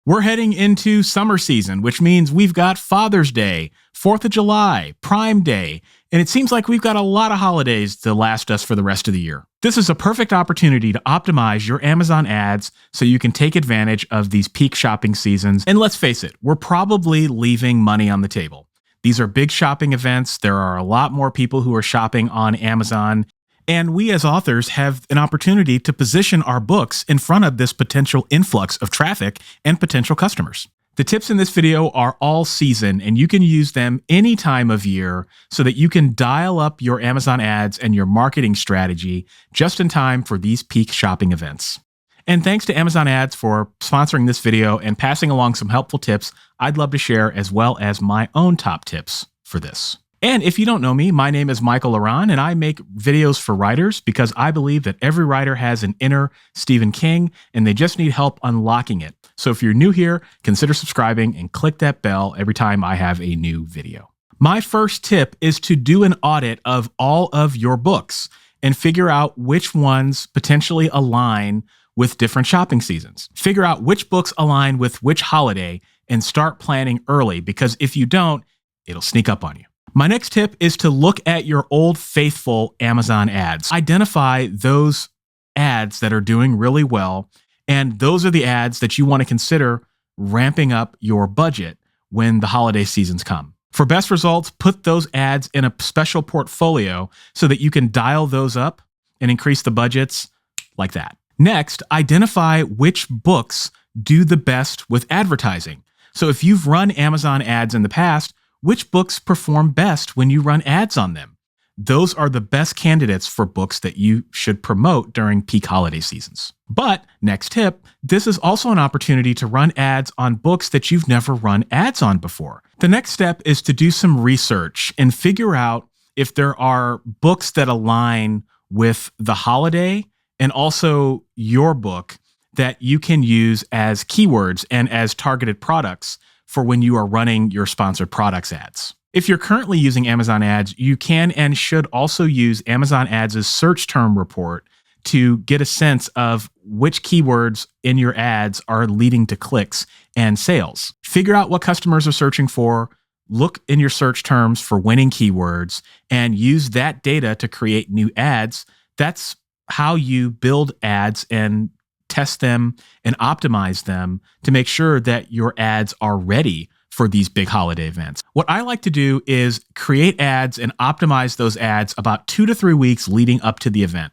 We're heading into summer season, which means we've got Father's Day, 4th of July, Prime Day, and it seems like we've got a lot of holidays to last us for the rest of the year. This is a perfect opportunity to optimize your Amazon ads so you can take advantage of these peak shopping seasons. And let's face it, we're probably leaving money on the table. These are big shopping events. There are a lot more people who are shopping on Amazon. And we as authors have an opportunity to position our books in front of this potential influx of traffic and potential customers. The tips in this video are all season, and you can use them any time of year so that you can dial up your Amazon ads and your marketing strategy just in time for these peak shopping events. And thanks to Amazon Ads for sponsoring this video and passing along some helpful tips I'd love to share, as well as my own top tips for this. And if you don't know me, my name is Michael Laron, and I make videos for writers because I believe that every writer has an inner Stephen King, and they just need help unlocking it. So if you're new here, consider subscribing and click that bell every time I have a new video. My first tip is to do an audit of all of your books and figure out which ones potentially align with different shopping seasons. Figure out which books align with which holiday and start planning early, because if you don't, it'll sneak up on you. My next tip is to look at your old faithful Amazon ads. Identify those ads that are doing really well, and those are the ads that you want to consider ramping up your budget when the holiday seasons come. For best results, put those ads in a special portfolio so that you can dial those up and increase the budgets like that. Next, identify which books do the best with advertising. So if you've run Amazon ads in the past, which books perform best when you run ads on them? Those are the best candidates for books that you should promote during peak holiday seasons. But next tip, this is also an opportunity to run ads on books that you've never run ads on before. The next step is to do some research and figure out if there are books that align with the holiday and also your book that you can use as keywords and as targeted products for when you are running your sponsored products ads. If you're currently using Amazon ads, you can and should also use Amazon ads' search term report to get a sense of which keywords in your ads are leading to clicks and sales. Figure out what customers are searching for, look in your search terms for winning keywords, and use that data to create new ads. That's how you build ads and test them and optimize them to make sure that your ads are ready for these big holiday events. What I like to do is create ads and optimize those ads about 2 to 3 weeks leading up to the event.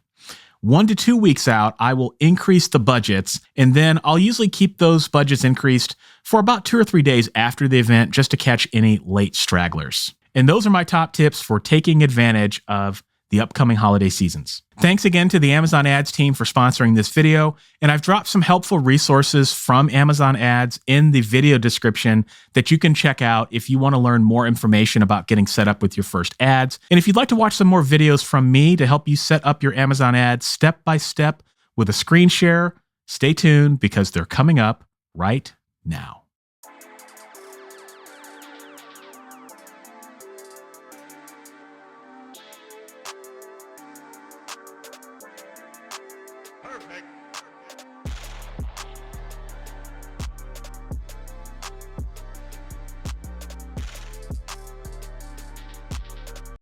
1 to 2 weeks out, I will increase the budgets, and then I'll usually keep those budgets increased for about 2 or 3 days after the event just to catch any late stragglers. And those are my top tips for taking advantage of the upcoming holiday seasons. Thanks again to the Amazon Ads team for sponsoring this video, and I've dropped some helpful resources from Amazon Ads in the video description that you can check out if you want to learn more information about getting set up with your first ads. And if you'd like to watch some more videos from me to help you set up your Amazon ads step by step with a screen share, stay tuned because they're coming up right now. Perfect.